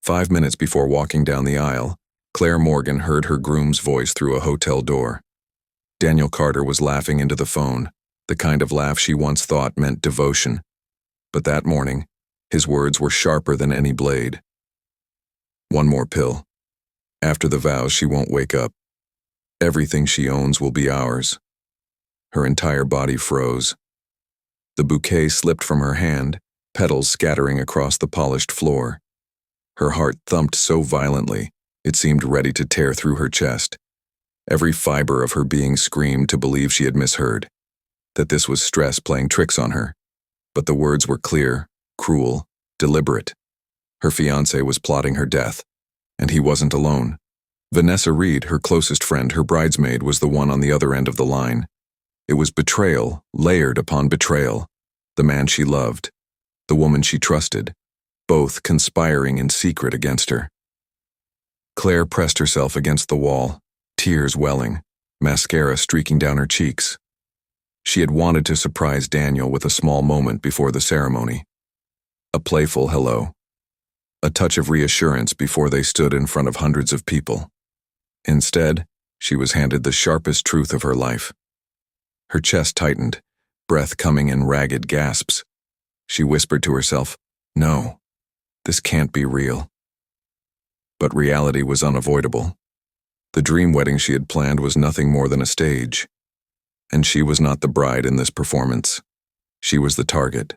5 minutes before walking down the aisle, Claire Morgan heard her groom's voice through a hotel door. Daniel Carter was laughing into the phone, the kind of laugh she once thought meant devotion. But that morning, his words were sharper than any blade. One more pill. After the vows, she won't wake up. Everything she owns will be ours. Her entire body froze. The bouquet slipped from her hand, petals scattering across the polished floor. Her heart thumped so violently, it seemed ready to tear through her chest. Every fiber of her being screamed to believe she had misheard, that this was stress playing tricks on her. But the words were clear, cruel, deliberate. Her fiancé was plotting her death, and he wasn't alone. Vanessa Reed, her closest friend, her bridesmaid, was the one on the other end of the line. It was betrayal, layered upon betrayal. The man she loved, the woman she trusted, both conspiring in secret against her. Claire pressed herself against the wall, tears welling, mascara streaking down her cheeks. She had wanted to surprise Daniel with a small moment before the ceremony. A playful hello. A touch of reassurance before they stood in front of hundreds of people. Instead, she was handed the sharpest truth of her life. Her chest tightened, breath coming in ragged gasps. She whispered to herself, "No, this can't be real." But reality was unavoidable. The dream wedding she had planned was nothing more than a stage. And she was not the bride in this performance. She was the target.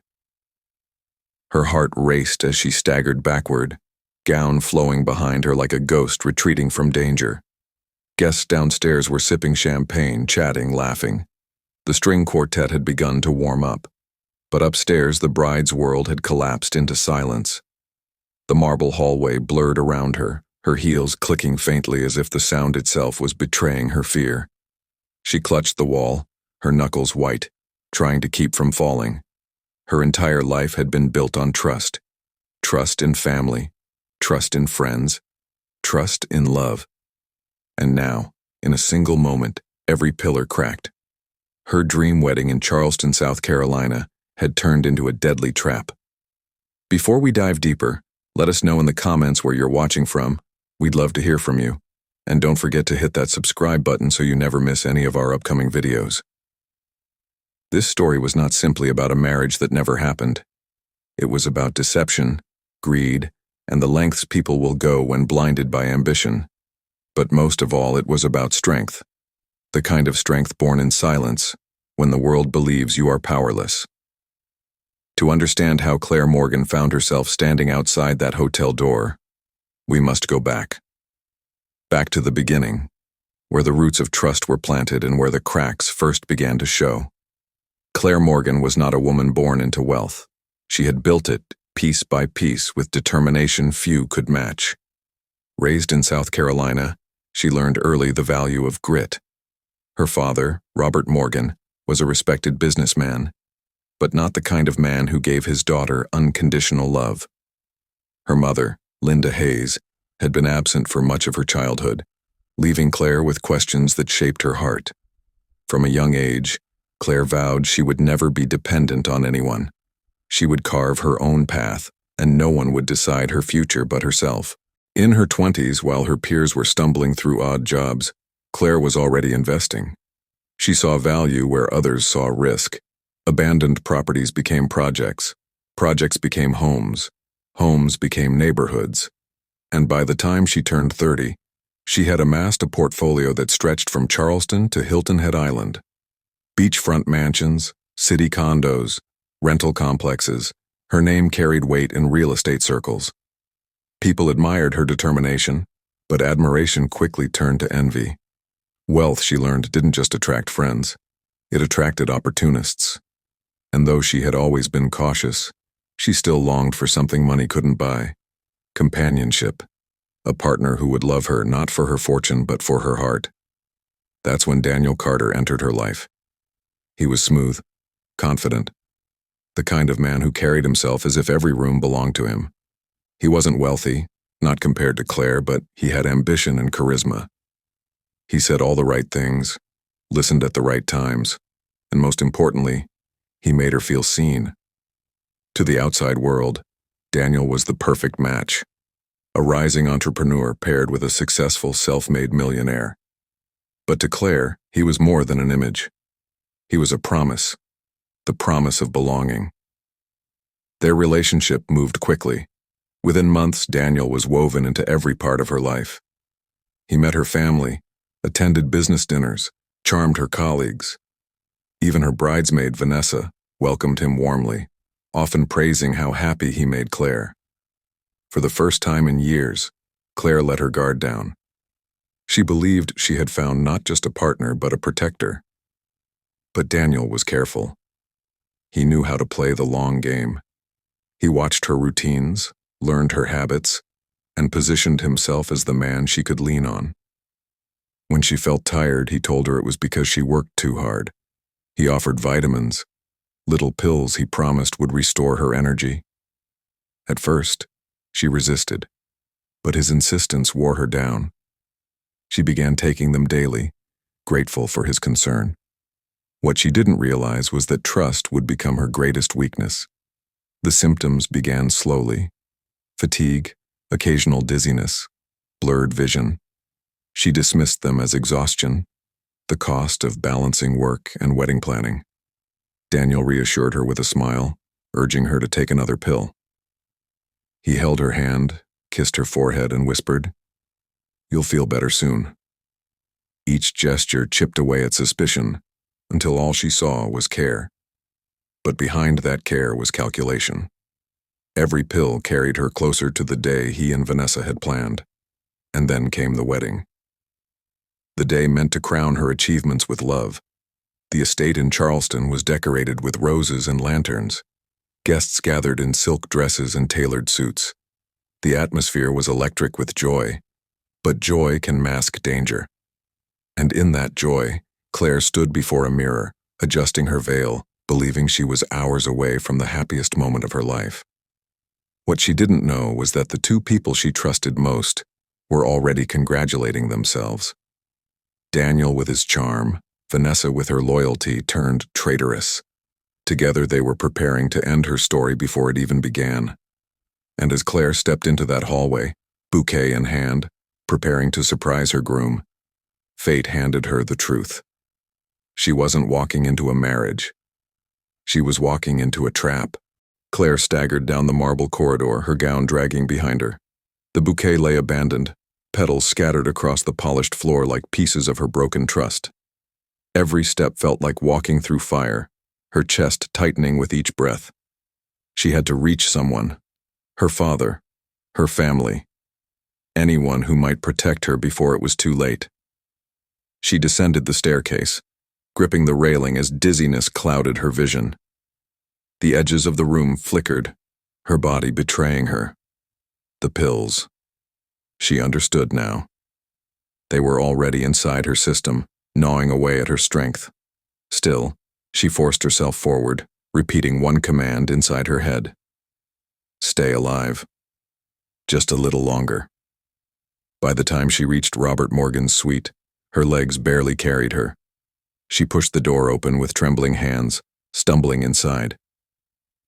Her heart raced as she staggered backward, gown flowing behind her like a ghost retreating from danger. Guests downstairs were sipping champagne, chatting, laughing. The string quartet had begun to warm up. But upstairs, the bride's world had collapsed into silence. The marble hallway blurred around her, her heels clicking faintly as if the sound itself was betraying her fear. She clutched the wall, her knuckles white, trying to keep from falling. Her entire life had been built on trust. Trust in family, trust in friends, trust in love. And now, in a single moment, every pillar cracked. Her dream wedding in Charleston, South Carolina, had turned into a deadly trap. Before we dive deeper, let us know in the comments where you're watching from. We'd love to hear from you. And don't forget to hit that subscribe button so you never miss any of our upcoming videos. This story was not simply about a marriage that never happened. It was about deception, greed, and the lengths people will go when blinded by ambition. But most of all, it was about strength. The kind of strength born in silence, when the world believes you are powerless. To understand how Claire Morgan found herself standing outside that hotel door, we must go back. Back to the beginning, where the roots of trust were planted and where the cracks first began to show. Claire Morgan was not a woman born into wealth. She had built it, piece by piece, with determination few could match. Raised in South Carolina, she learned early the value of grit. Her father, Robert Morgan, was a respected businessman, but not the kind of man who gave his daughter unconditional love. Her mother, Linda Hayes, had been absent for much of her childhood, leaving Claire with questions that shaped her heart. From a young age, Claire vowed she would never be dependent on anyone. She would carve her own path, and no one would decide her future but herself. In her 20s, while her peers were stumbling through odd jobs, Claire was already investing. She saw value where others saw risk. Abandoned properties became projects. Projects became homes. Homes became neighborhoods. And by the time she turned 30, she had amassed a portfolio that stretched from Charleston to Hilton Head Island. Beachfront mansions, city condos, rental complexes, her name carried weight in real estate circles. People admired her determination, but admiration quickly turned to envy. Wealth, she learned, didn't just attract friends. It attracted opportunists. And though she had always been cautious, she still longed for something money couldn't buy. Companionship. A partner who would love her not for her fortune but for her heart. That's when Daniel Carter entered her life. He was smooth, confident, the kind of man who carried himself as if every room belonged to him. He wasn't wealthy, not compared to Claire, but he had ambition and charisma. He said all the right things, listened at the right times, and most importantly, he made her feel seen. To the outside world, Daniel was the perfect match. a rising entrepreneur paired with a successful self-made millionaire. But to Claire, he was more than an image. He was a promise, the promise of belonging. Their relationship moved quickly. Within months, Daniel was woven into every part of her life. He met her family, attended business dinners, charmed her colleagues. Even her bridesmaid, Vanessa, welcomed him warmly, often praising how happy he made Claire. For the first time in years, Claire let her guard down. She believed she had found not just a partner but a protector. But Daniel was careful. He knew how to play the long game. He watched her routines, learned her habits, and positioned himself as the man she could lean on. When she felt tired, he told her it was because she worked too hard. He offered vitamins, little pills he promised would restore her energy. At first, she resisted, but his insistence wore her down. She began taking them daily, grateful for his concern. What she didn't realize was that trust would become her greatest weakness. The symptoms began slowly: fatigue, occasional dizziness, blurred vision. She dismissed them as exhaustion, the cost of balancing work and wedding planning. Daniel reassured her with a smile, urging her to take another pill. He held her hand, kissed her forehead, and whispered, "You'll feel better soon." Each gesture chipped away at suspicion, until all she saw was care. But behind that care was calculation. Every pill carried her closer to the day he and Vanessa had planned. And then came the wedding. The day meant to crown her achievements with love. The estate in Charleston was decorated with roses and lanterns. Guests gathered in silk dresses and tailored suits. The atmosphere was electric with joy, but joy can mask danger. And in that joy, Claire stood before a mirror, adjusting her veil, believing she was hours away from the happiest moment of her life. What she didn't know was that the two people she trusted most were already congratulating themselves. Daniel with his charm, Vanessa with her loyalty turned traitorous. Together they were preparing to end her story before it even began. And as Claire stepped into that hallway, bouquet in hand, preparing to surprise her groom, fate handed her the truth. She wasn't walking into a marriage. She was walking into a trap. Claire staggered down the marble corridor, her gown dragging behind her. The bouquet lay abandoned, petals scattered across the polished floor like pieces of her broken trust. Every step felt like walking through fire, her chest tightening with each breath. She had to reach someone, her father, her family, anyone who might protect her before it was too late. She descended the staircase, gripping the railing as dizziness clouded her vision. The edges of the room flickered, her body betraying her. The pills. She understood now. They were already inside her system, gnawing away at her strength. Still, she forced herself forward, repeating one command inside her head. Stay alive. Just a little longer. By the time she reached Robert Morgan's suite, her legs barely carried her. She pushed the door open with trembling hands, stumbling inside.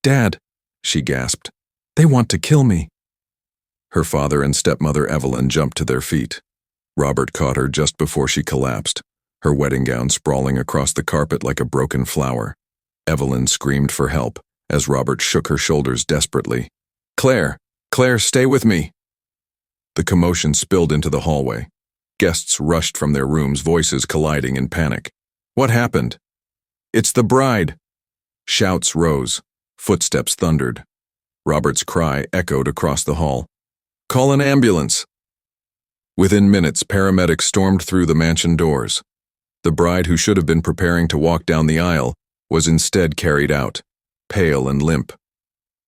"Dad," she gasped, "they want to kill me." Her father and stepmother Evelyn jumped to their feet. Robert caught her just before she collapsed, her wedding gown sprawling across the carpet like a broken flower. Evelyn screamed for help as Robert shook her shoulders desperately. "Claire! Claire, stay with me!" The commotion spilled into the hallway. Guests rushed from their rooms, voices colliding in panic. "What happened?" "It's the bride!" Shouts rose. Footsteps thundered. Robert's cry echoed across the hall. "Call an ambulance!" Within minutes, paramedics stormed through the mansion doors. The bride, who should have been preparing to walk down the aisle, was instead carried out, pale and limp.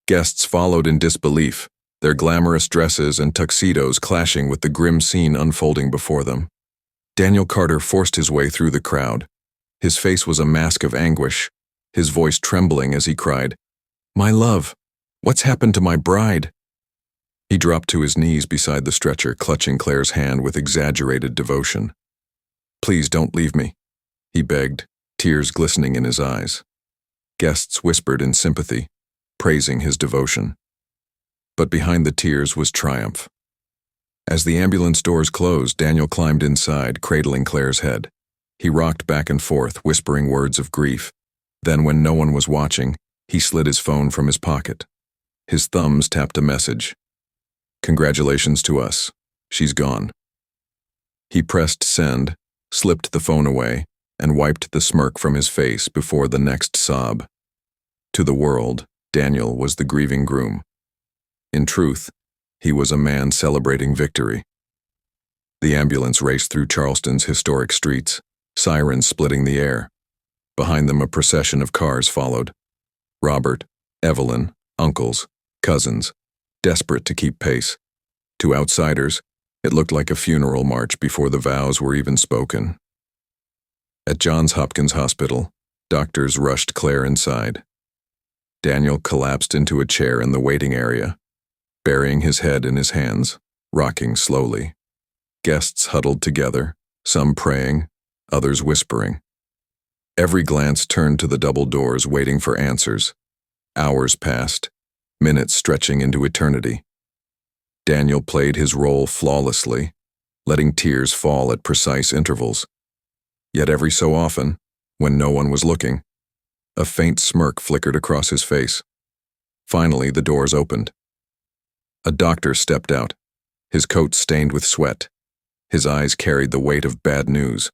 Guests followed in disbelief, their glamorous dresses and tuxedos clashing with the grim scene unfolding before them. Daniel Carter forced his way through the crowd. His face was a mask of anguish, his voice trembling as he cried, "My love, what's happened to my bride?" He dropped to his knees beside the stretcher, clutching Claire's hand with exaggerated devotion. "Please don't leave me," he begged, tears glistening in his eyes. Guests whispered in sympathy, praising his devotion. But behind the tears was triumph. As the ambulance doors closed, Daniel climbed inside, cradling Claire's head. He rocked back and forth, whispering words of grief. Then, when no one was watching, he slid his phone from his pocket. His thumbs tapped a message. "Congratulations to us. She's gone." He pressed send, slipped the phone away, and wiped the smirk from his face before the next sob. To the world, Daniel was the grieving groom. In truth, he was a man celebrating victory. The ambulance raced through Charleston's historic streets, sirens splitting the air. Behind them, a procession of cars followed. Robert, Evelyn, uncles, cousins, desperate to keep pace. To outsiders, it looked like a funeral march before the vows were even spoken. At Johns Hopkins Hospital, doctors rushed Claire inside. Daniel collapsed into a chair in the waiting area, burying his head in his hands, rocking slowly. Guests huddled together, some praying, others whispering. Every glance turned to the double doors, waiting for answers. Hours passed, minutes stretching into eternity. Daniel played his role flawlessly, letting tears fall at precise intervals. Yet every so often, when no one was looking, a faint smirk flickered across his face. Finally, the doors opened. A doctor stepped out, his coat stained with sweat. His eyes carried the weight of bad news.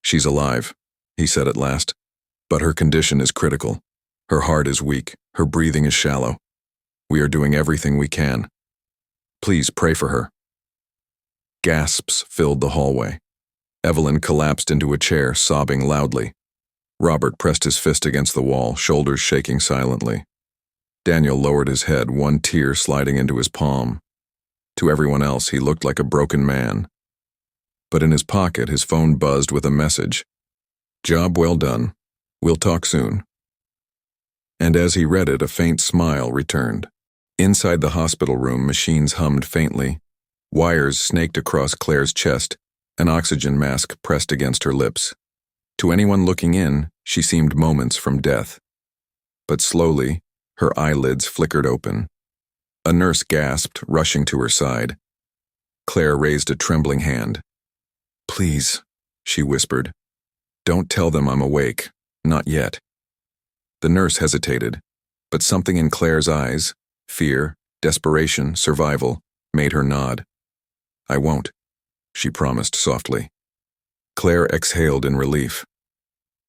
"She's alive," he said at last, "but her condition is critical. Her heart is weak, her breathing is shallow. We are doing everything we can. Please pray for her." Gasps filled the hallway. Evelyn collapsed into a chair, sobbing loudly. Robert pressed his fist against the wall, shoulders shaking silently. Daniel lowered his head, one tear sliding into his palm. To everyone else, he looked like a broken man. But in his pocket, his phone buzzed with a message. "Job well done. We'll talk soon." And as he read it, a faint smile returned. Inside the hospital room, machines hummed faintly. Wires snaked across Claire's chest, an oxygen mask pressed against her lips. To anyone looking in, she seemed moments from death. But slowly, her eyelids flickered open. A nurse gasped, rushing to her side. Claire raised a trembling hand. "Please," she whispered. "Don't tell them I'm awake. Not yet." The nurse hesitated, but something in Claire's eyes, fear, desperation, survival, made her nod. "I won't," she promised softly. Claire exhaled in relief.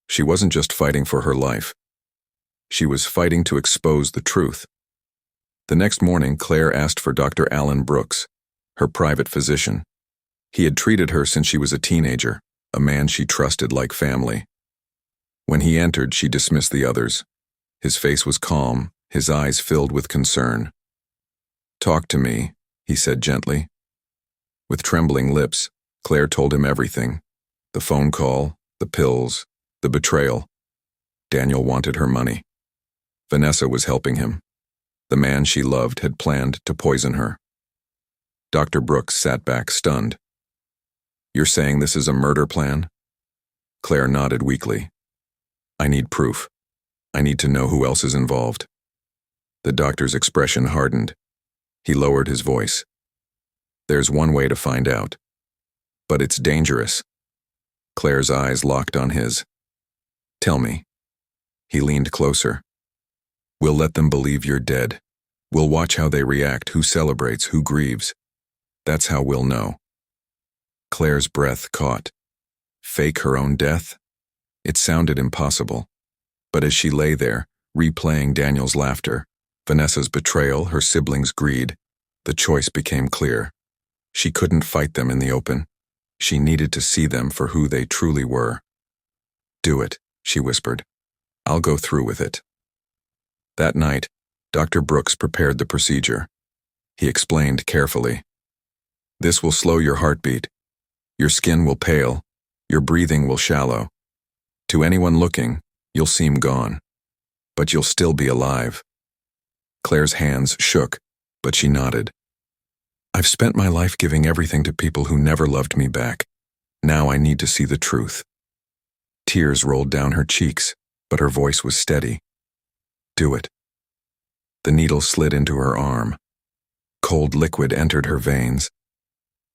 She wasn't just fighting for her life. She was fighting to expose the truth. The next morning, Claire asked for Dr. Alan Brooks, her private physician. He had treated her since she was a teenager, a man she trusted like family. When he entered, she dismissed the others. His face was calm, his eyes filled with concern. "Talk to me," he said gently. With trembling lips, Claire told him everything. The phone call, the pills, the betrayal. Daniel wanted her money. Vanessa was helping him. The man she loved had planned to poison her. Dr. Brooks sat back, stunned. "You're saying this is a murder plan?" Claire nodded weakly. "I need proof. I need to know who else is involved." The doctor's expression hardened. He lowered his voice. "There's one way to find out. But it's dangerous." Claire's eyes locked on his. "Tell me." He leaned closer. "We'll let them believe you're dead. We'll watch how they react, who celebrates, who grieves. That's how we'll know." Claire's breath caught. Fake her own death? It sounded impossible. But as she lay there, replaying Daniel's laughter, Vanessa's betrayal, her siblings' greed, the choice became clear. She couldn't fight them in the open. She needed to see them for who they truly were. "Do it," she whispered. "I'll go through with it." That night, Dr. Brooks prepared the procedure. He explained carefully. "This will slow your heartbeat. Your skin will pale. Your breathing will shallow. To anyone looking, you'll seem gone. But you'll still be alive." Claire's hands shook, but she nodded. "I've spent my life giving everything to people who never loved me back. Now I need to see the truth." Tears rolled down her cheeks, but her voice was steady. "Do it." The needle slid into her arm. Cold liquid entered her veins,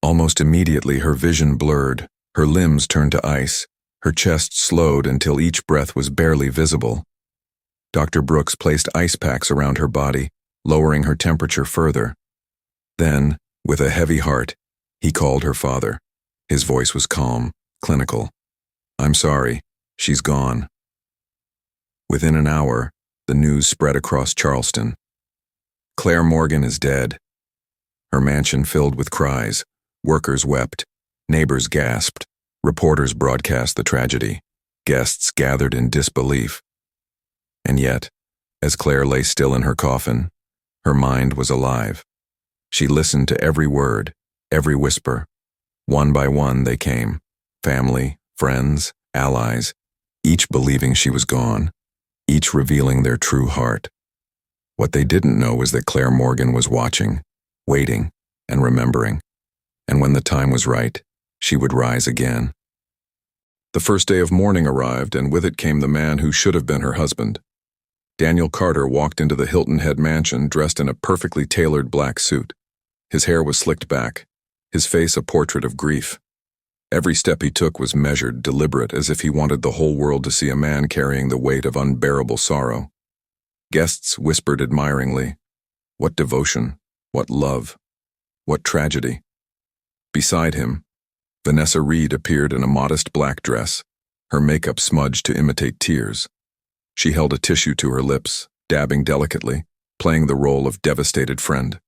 Almost immediately her vision blurred, her limbs turned to ice, her chest slowed until each breath was barely visible. Dr. Brooks placed ice packs around her body, lowering her temperature further. Then, with a heavy heart, he called her father. His voice was calm, clinical. "I'm sorry, she's gone." Within an hour, the news spread across Charleston. Claire Morgan is dead. Her mansion filled with cries. Workers wept. Neighbors gasped. Reporters broadcast the tragedy. Guests gathered in disbelief. And yet, as Claire lay still in her coffin, her mind was alive. She listened to every word, every whisper. One by one they came, family, friends, allies, each believing she was gone, each revealing their true heart. What they didn't know was that Claire Morgan was watching, waiting, and remembering. And when the time was right, she would rise again. The first day of mourning arrived, and with it came the man who should have been her husband. Daniel Carter walked into the Hilton Head mansion dressed in a perfectly tailored black suit. His hair was slicked back, his face a portrait of grief. Every step he took was measured, deliberate, as if he wanted the whole world to see a man carrying the weight of unbearable sorrow. Guests whispered admiringly, "What devotion, what love, what tragedy." Beside him, Vanessa Reed appeared in a modest black dress, her makeup smudged to imitate tears. She held a tissue to her lips, dabbing delicately, playing the role of devastated friend.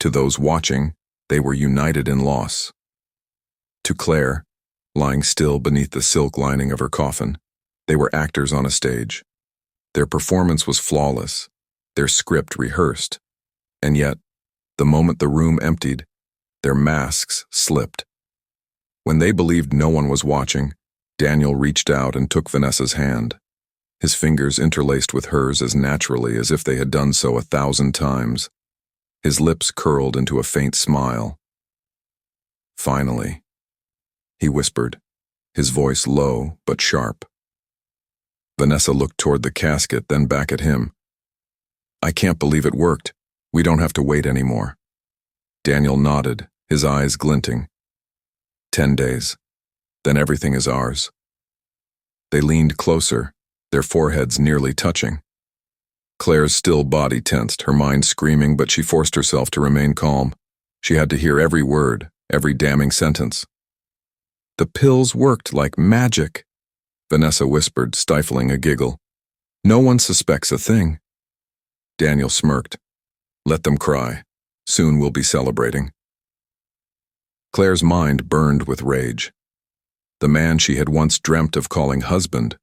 To those watching, they were united in loss. To Claire, lying still beneath the silk lining of her coffin, they were actors on a stage. Their performance was flawless, their script rehearsed. And yet, the moment the room emptied, their masks slipped. When they believed no one was watching, Daniel reached out and took Vanessa's hand. His fingers interlaced with hers as naturally as if they had done so 1,000 times. His lips curled into a faint smile. "Finally," he whispered, his voice low but sharp. Vanessa looked toward the casket, then back at him. "I can't believe it worked. We don't have to wait anymore." Daniel nodded, his eyes glinting. 10 days. Then everything is ours." They leaned closer, their foreheads nearly touching. Claire's still body tensed, her mind screaming, but she forced herself to remain calm. She had to hear every word, every damning sentence. "The pills worked like magic," Vanessa whispered, stifling a giggle. "No one suspects a thing." Daniel smirked. "Let them cry. Soon we'll be celebrating." Claire's mind burned with rage. The man she had once dreamt of calling husband,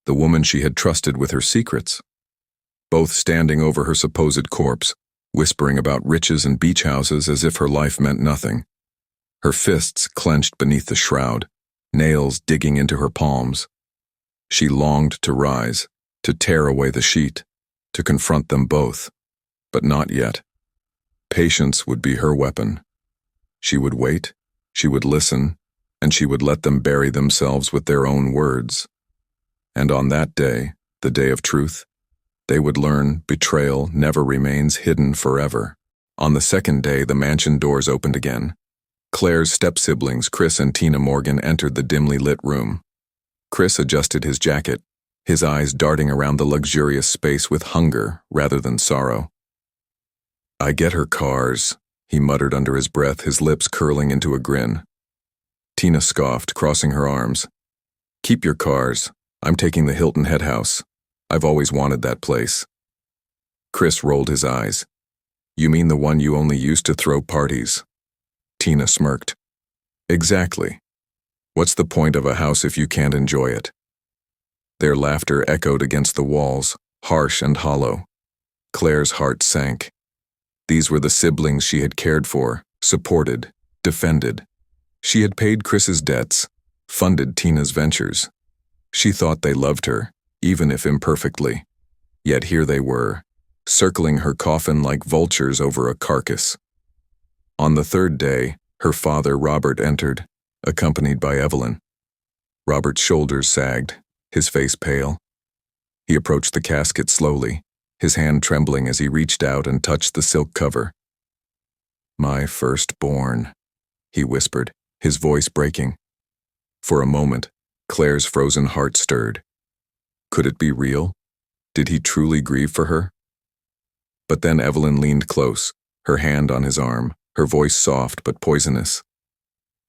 the woman she had trusted with her secrets, both standing over her supposed corpse, whispering about riches and beach houses as if her life meant nothing. Her fists clenched beneath the shroud, nails digging into her palms. She longed to rise, to tear away the sheet, to confront them both, but not yet. Patience would be her weapon. She would wait, she would listen, and she would let them bury themselves with their own words. And on that day, the day of truth, they would learn betrayal never remains hidden forever. On the second day, the mansion doors opened again. Claire's step-siblings, Chris and Tina Morgan, entered the dimly lit room. Chris adjusted his jacket, his eyes darting around the luxurious space with hunger rather than sorrow. "I get her cars," he muttered under his breath, his lips curling into a grin. Tina scoffed, crossing her arms. "Keep your cars. I'm taking the Hilton Head house. I've always wanted that place." Chris rolled his eyes. "You mean the one you only used to throw parties?" Tina smirked. "Exactly. What's the point of a house if you can't enjoy it?" Their laughter echoed against the walls, harsh and hollow. Claire's heart sank. These were the siblings she had cared for, supported, defended. She had paid Chris's debts, funded Tina's ventures. She thought they loved her, even if imperfectly. Yet here they were, circling her coffin like vultures over a carcass. On the third day, her father, Robert, entered, accompanied by Evelyn. Robert's shoulders sagged, his face pale. He approached the casket slowly, his hand trembling as he reached out and touched the silk cover. "My firstborn," he whispered, his voice breaking. For a moment, Claire's frozen heart stirred. Could it be real? Did he truly grieve for her? But then Evelyn leaned close, her hand on his arm, her voice soft but poisonous.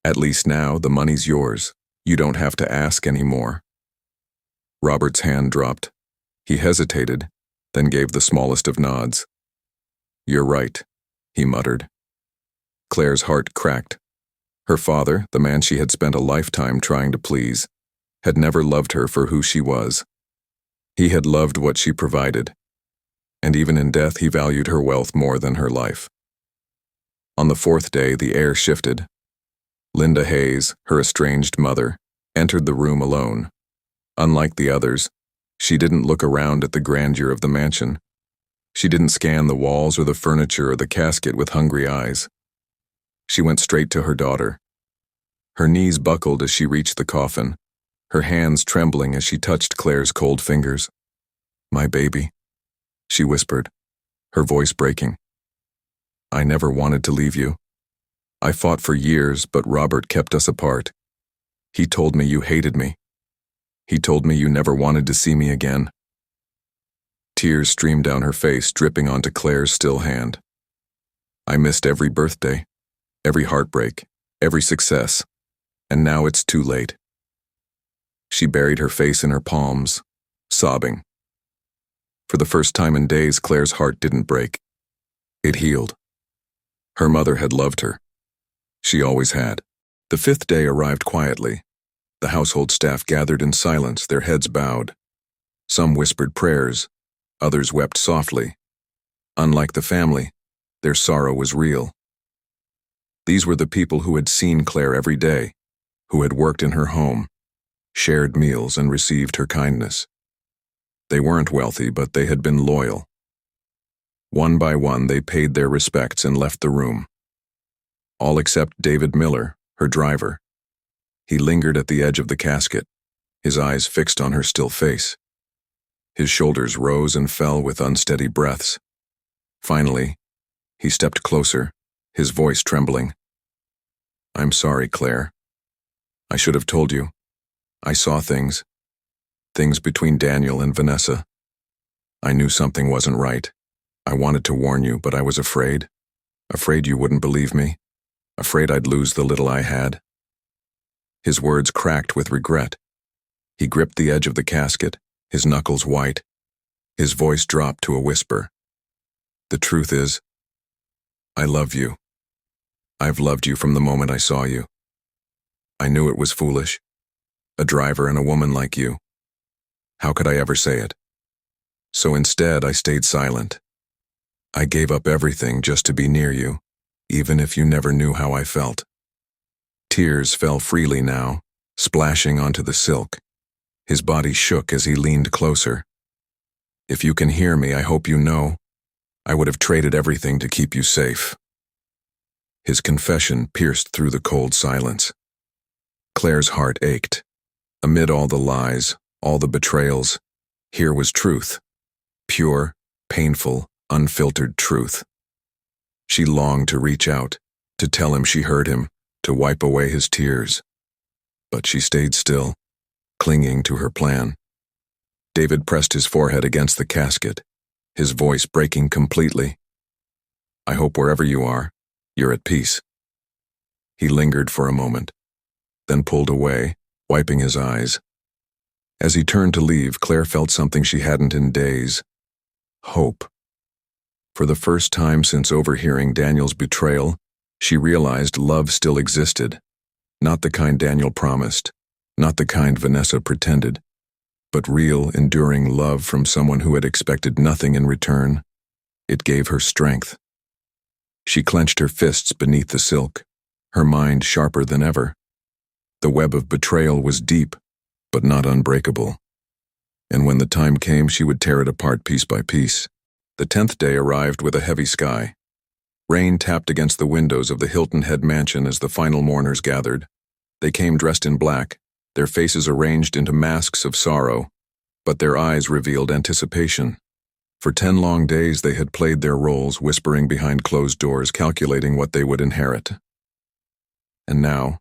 At least now the money's yours. You don't have to ask anymore. Robert's hand dropped. He hesitated, then gave the smallest of nods. You're right, he muttered. Claire's heart cracked. Her father, the man she had spent a lifetime trying to please, had never loved her for who she was. He had loved what she provided, and even in death he valued her wealth more than her life. On the fourth day, the air shifted. Linda Hayes, her estranged mother, entered the room alone. Unlike the others, she didn't look around at the grandeur of the mansion. She didn't scan the walls or the furniture or the casket with hungry eyes. She went straight to her daughter. Her knees buckled as she reached the coffin, her hands trembling as she touched Claire's cold fingers. My baby, she whispered, her voice breaking. I never wanted to leave you. I fought for years, but Robert kept us apart. He told me you hated me. He told me you never wanted to see me again. Tears streamed down her face, dripping onto Claire's still hand. I missed every birthday, every heartbreak, every success, and now it's too late. She buried her face in her palms, sobbing. For the first time in days, Claire's heart didn't break. It healed. Her mother had loved her. She always had. The fifth day arrived quietly. The household staff gathered in silence, their heads bowed. Some whispered prayers, others wept softly. Unlike the family, their sorrow was real. These were the people who had seen Claire every day, who had worked in her home, shared meals, and received her kindness. They weren't wealthy, but they had been loyal. One by one, they paid their respects and left the room. All except David Miller, her driver. He lingered at the edge of the casket, his eyes fixed on her still face. His shoulders rose and fell with unsteady breaths. Finally, he stepped closer, his voice trembling. I'm sorry, Claire. I should have told you. I saw things between Daniel and Vanessa. I knew something wasn't right. I wanted to warn you, but I was afraid. Afraid you wouldn't believe me. Afraid I'd lose the little I had. His words cracked with regret. He gripped the edge of the casket, his knuckles white. His voice dropped to a whisper. The truth is, I love you. I've loved you from the moment I saw you. I knew it was foolish. A driver and a woman like you. How could I ever say it? So instead, I stayed silent. I gave up everything just to be near you, even if you never knew how I felt. Tears fell freely now, splashing onto the silk. His body shook as he leaned closer. If you can hear me, I hope you know. I would have traded everything to keep you safe. His confession pierced through the cold silence. Claire's heart ached. Amid all the lies, all the betrayals, here was truth. Pure, painful, unfiltered truth. She longed to reach out, to tell him she heard him, to wipe away his tears. But she stayed still, clinging to her plan. David pressed his forehead against the casket, his voice breaking completely. I hope wherever you are, you're at peace. He lingered for a moment, then pulled away, wiping his eyes. As he turned to leave, Claire felt something she hadn't in days. Hope. For the first time since overhearing Daniel's betrayal, she realized love still existed. Not the kind Daniel promised, not the kind Vanessa pretended, but real, enduring love from someone who had expected nothing in return. It gave her strength. She clenched her fists beneath the silk, her mind sharper than ever. The web of betrayal was deep, but not unbreakable. And when the time came, she would tear it apart piece by piece. The 10th day arrived with a heavy sky. Rain tapped against the windows of the Hilton Head mansion as the final mourners gathered. They came dressed in black, their faces arranged into masks of sorrow, but their eyes revealed anticipation. For 10 long days they had played their roles, whispering behind closed doors, calculating what they would inherit. And now,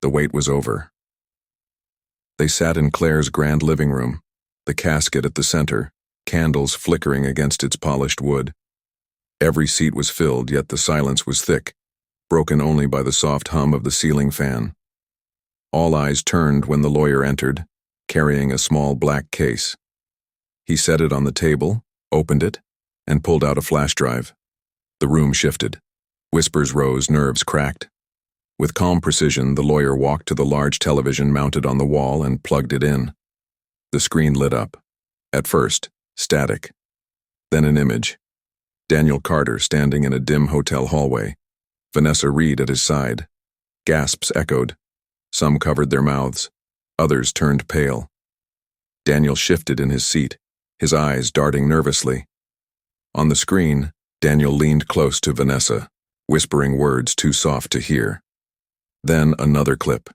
the wait was over. They sat in Claire's grand living room, the casket at the center, candles flickering against its polished wood. Every seat was filled, yet the silence was thick, broken only by the soft hum of the ceiling fan. All eyes turned when the lawyer entered, carrying a small black case. He set it on the table, opened it, and pulled out a flash drive. The room shifted. Whispers rose, nerves cracked. With calm precision, the lawyer walked to the large television mounted on the wall and plugged it in. The screen lit up. At first, static. Then an image. Daniel Carter standing in a dim hotel hallway. Vanessa Reed at his side. Gasps echoed. Some covered their mouths. Others turned pale. Daniel shifted in his seat, his eyes darting nervously. On the screen, Daniel leaned close to Vanessa, whispering words too soft to hear. Then another clip.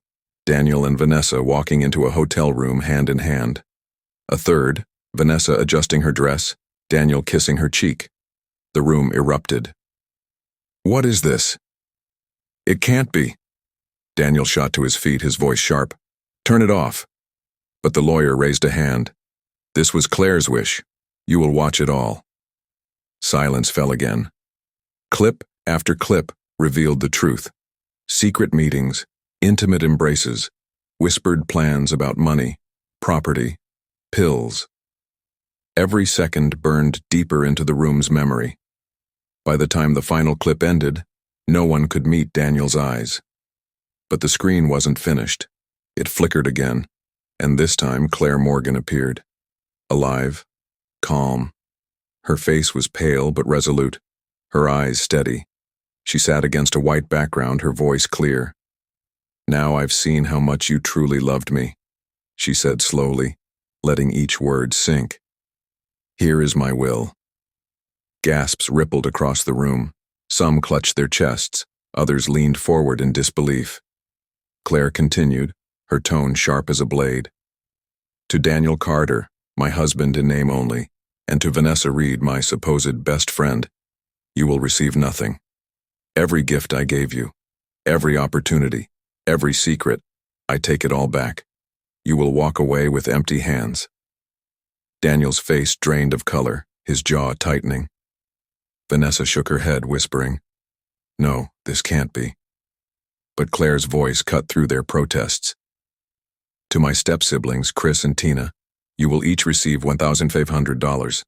Daniel and Vanessa walking into a hotel room hand in hand. A third, Vanessa adjusting her dress, Daniel kissing her cheek. The room erupted. "What is this?" "It can't be." Daniel shot to his feet, his voice sharp. "Turn it off." But the lawyer raised a hand. "This was Claire's wish. You will watch it all." Silence fell again. Clip after clip revealed the truth. Secret meetings, intimate embraces, whispered plans about money, property, pills. Every second burned deeper into the room's memory. By the time the final clip ended, no one could meet Daniel's eyes. But the screen wasn't finished. It flickered again, and this time Claire Morgan appeared. Alive, calm. Her face was pale but resolute, her eyes steady. She sat against a white background, her voice clear. "Now I've seen how much you truly loved me," she said slowly, letting each word sink. "Here is my will." Gasps rippled across the room. Some clutched their chests, others leaned forward in disbelief. Claire continued, her tone sharp as a blade. "To Daniel Carter, my husband in name only, and to Vanessa Reed, my supposed best friend, you will receive nothing. Every gift I gave you, every opportunity, every secret, I take it all back. You will walk away with empty hands." Daniel's face drained of color, his jaw tightening. Vanessa shook her head, whispering, "No, this can't be." But Claire's voice cut through their protests. "To my step-siblings, Chris and Tina, you will each receive $1,500.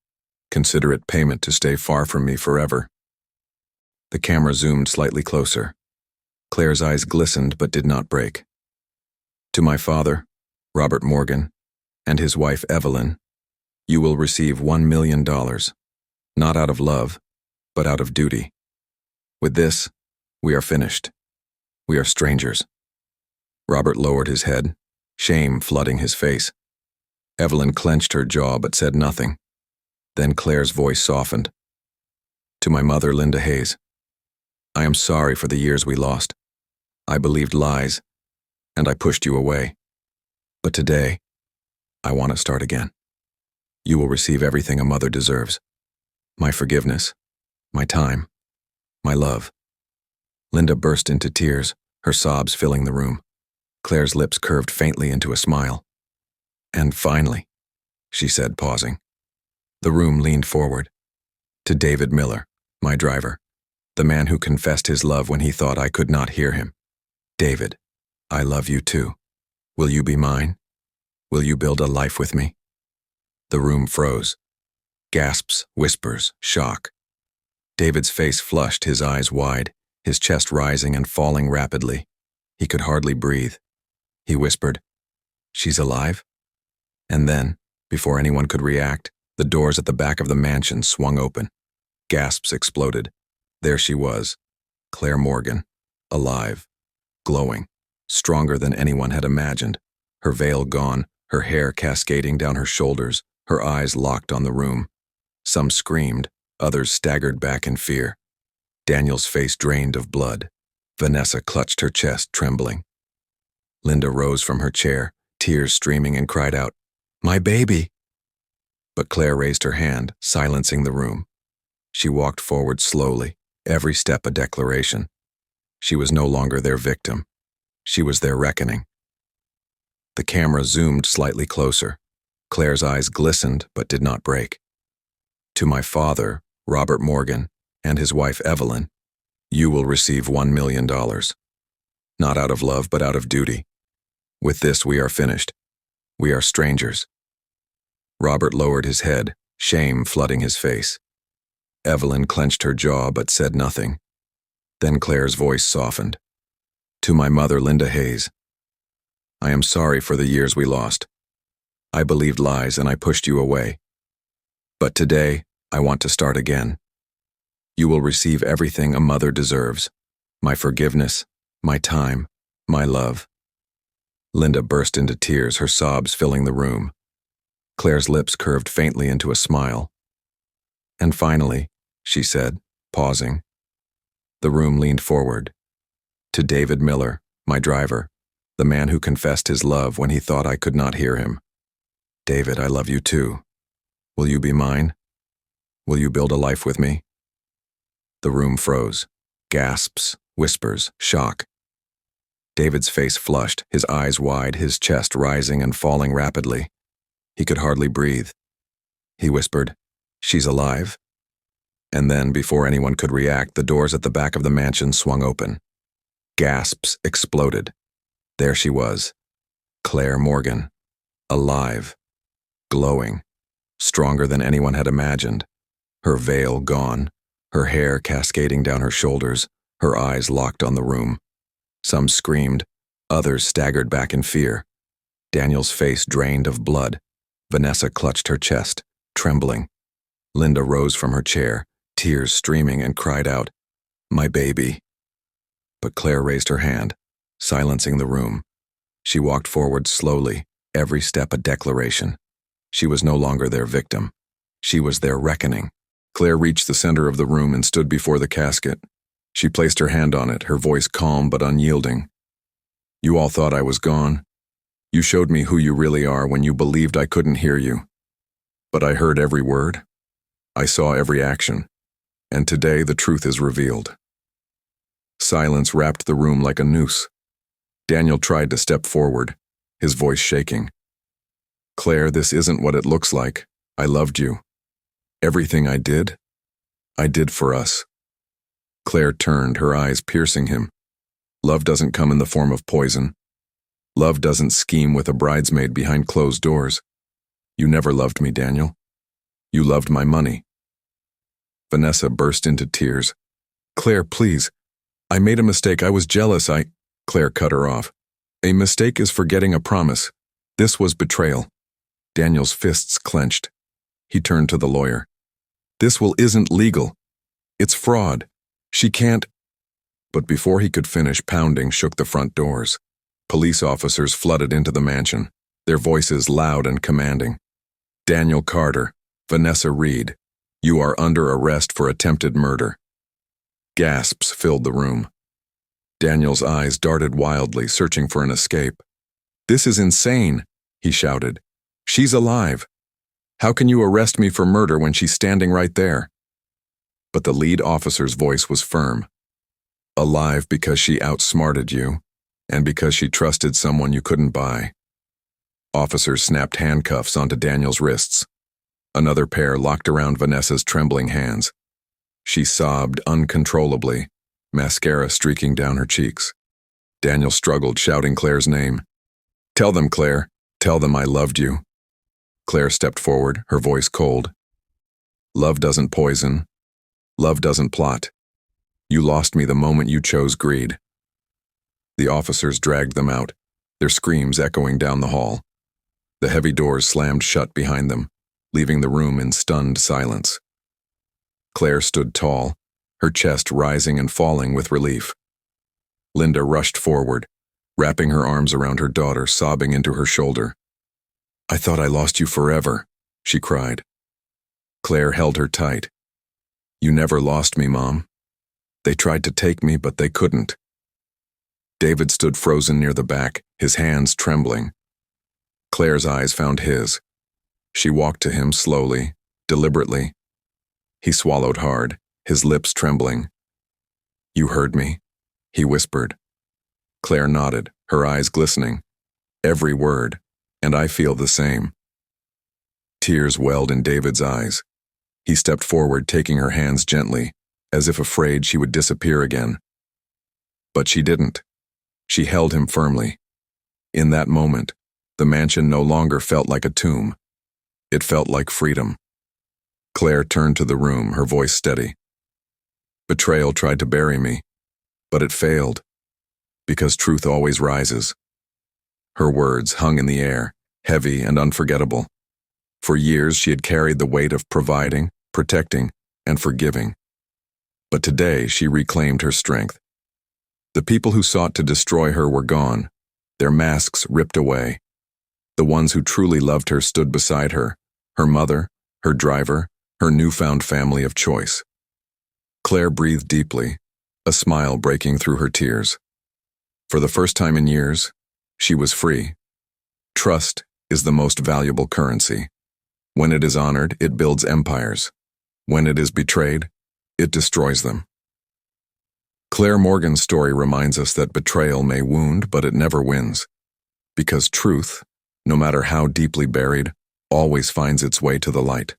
Consider it payment to stay far from me forever." The camera zoomed slightly closer. Claire's eyes glistened but did not break. "To my father, Robert Morgan, and his wife Evelyn, you will receive $1 million, not out of love, but out of duty. With this, we are finished. We are strangers." Robert lowered his head, shame flooding his face. Evelyn clenched her jaw but said nothing. Then Claire's voice softened. "To my mother, Linda Hayes, I am sorry for the years we lost. I believed lies, and I pushed you away. But today, I want to start again. You will receive everything a mother deserves. My forgiveness, my time, my love." Linda burst into tears, her sobs filling the room. Claire's lips curved faintly into a smile. "And finally," she said, pausing. The room leaned forward. "To David Miller, my driver, the man who confessed his love when he thought I could not hear him. David, I love you too. Will you be mine? Will you build a life with me?" The room froze. Gasps, whispers, shock. David's face flushed, his eyes wide, his chest rising and falling rapidly. He could hardly breathe. He whispered, "She's alive?" And then, before anyone could react, the doors at the back of the mansion swung open. Gasps exploded. There she was, Claire Morgan, alive, glowing, stronger than anyone had imagined, her veil gone, her hair cascading down her shoulders, her eyes locked on the room. Some screamed, others staggered back in fear. Daniel's face drained of blood. Vanessa clutched her chest, trembling. Linda rose from her chair, tears streaming, and cried out, "My baby!" But Claire raised her hand, silencing the room. She walked forward slowly, every step a declaration. She was no longer their victim. She was their reckoning. The camera zoomed slightly closer. Claire's eyes glistened but did not break. To my father, Robert Morgan, and his wife Evelyn, you will receive $1 million. Not out of love, but out of duty. With this, we are finished. We are strangers. Robert lowered his head, shame flooding his face. Evelyn clenched her jaw but said nothing. Then Claire's voice softened. To my mother, Linda Hayes, I am sorry for the years we lost. I believed lies and I pushed you away. But today, I want to start again. You will receive everything a mother deserves. My forgiveness, my time, my love. Linda burst into tears, her sobs filling the room. Claire's lips curved faintly into a smile. And finally, she said, pausing. The room leaned forward. To David Miller, my driver, the man who confessed his love when he thought I could not hear him. David, I love you too. Will you be mine? Will you build a life with me? The room froze. Gasps, whispers, shock. David's face flushed, his eyes wide, his chest rising and falling rapidly. He could hardly breathe. He whispered, "She's alive?" And then, before anyone could react, the doors at the back of the mansion swung open. Gasps exploded. There she was, Claire Morgan, alive, glowing, stronger than anyone had imagined, her veil gone, her hair cascading down her shoulders, her eyes locked on the room. Some screamed, others staggered back in fear. Daniel's face drained of blood. Vanessa clutched her chest, trembling. Linda rose from her chair, tears streaming, and cried out, "My baby." But Claire raised her hand, silencing the room. She walked forward slowly, every step a declaration. She was no longer their victim. She was their reckoning. Claire reached the center of the room and stood before the casket. She placed her hand on it, her voice calm but unyielding. You all thought I was gone. You showed me who you really are when you believed I couldn't hear you. But I heard every word. I saw every action. And today the truth is revealed. Silence wrapped the room like a noose. Daniel tried to step forward, his voice shaking. Claire, this isn't what it looks like. I loved you. Everything I did for us. Claire turned, her eyes piercing him. Love doesn't come in the form of poison. Love doesn't scheme with a bridesmaid behind closed doors. You never loved me, Daniel. You loved my money. Vanessa burst into tears. Claire, please. I made a mistake. I was jealous. Claire cut her off. A mistake is forgetting a promise. This was betrayal. Daniel's fists clenched. He turned to the lawyer. This will isn't legal. It's fraud. She can't. But before he could finish, pounding shook the front doors. Police officers flooded into the mansion, their voices loud and commanding. Daniel Carter, Vanessa Reed, you are under arrest for attempted murder. Gasps filled the room. Daniel's eyes darted wildly, searching for an escape. This is insane, he shouted. She's alive. How can you arrest me for murder when she's standing right there? But the lead officer's voice was firm. Alive because she outsmarted you, and because she trusted someone you couldn't buy. Officers snapped handcuffs onto Daniel's wrists. Another pair locked around Vanessa's trembling hands. She sobbed uncontrollably, mascara streaking down her cheeks. Daniel struggled, shouting Claire's name. Tell them, Claire. Tell them I loved you. Claire stepped forward, her voice cold. Love doesn't poison. Love doesn't plot. You lost me the moment you chose greed. The officers dragged them out, their screams echoing down the hall. The heavy doors slammed shut behind them, leaving the room in stunned silence. Claire stood tall, her chest rising and falling with relief. Linda rushed forward, wrapping her arms around her daughter, sobbing into her shoulder. I thought I lost you forever, she cried. Claire held her tight. You never lost me, Mom. They tried to take me, but they couldn't. David stood frozen near the back, his hands trembling. Claire's eyes found his. She walked to him slowly, deliberately. He swallowed hard, his lips trembling. You heard me, he whispered. Claire nodded, her eyes glistening. Every word, and I feel the same. Tears welled in David's eyes. He stepped forward, taking her hands gently, as if afraid she would disappear again. But she didn't. She held him firmly. In that moment, the mansion no longer felt like a tomb. It felt like freedom. Claire turned to the room, her voice steady. Betrayal tried to bury me, but it failed, because truth always rises. Her words hung in the air, heavy and unforgettable. For years she had carried the weight of providing, protecting, and forgiving. But today she reclaimed her strength. The people who sought to destroy her were gone, their masks ripped away. The ones who truly loved her stood beside her, her mother, her driver, her newfound family of choice. Claire breathed deeply, a smile breaking through her tears. For the first time in years, she was free. Trust is the most valuable currency. When it is honored, it builds empires. When it is betrayed, it destroys them. Claire Morgan's story reminds us that betrayal may wound, but it never wins. Because truth, no matter how deeply buried, always finds its way to the light.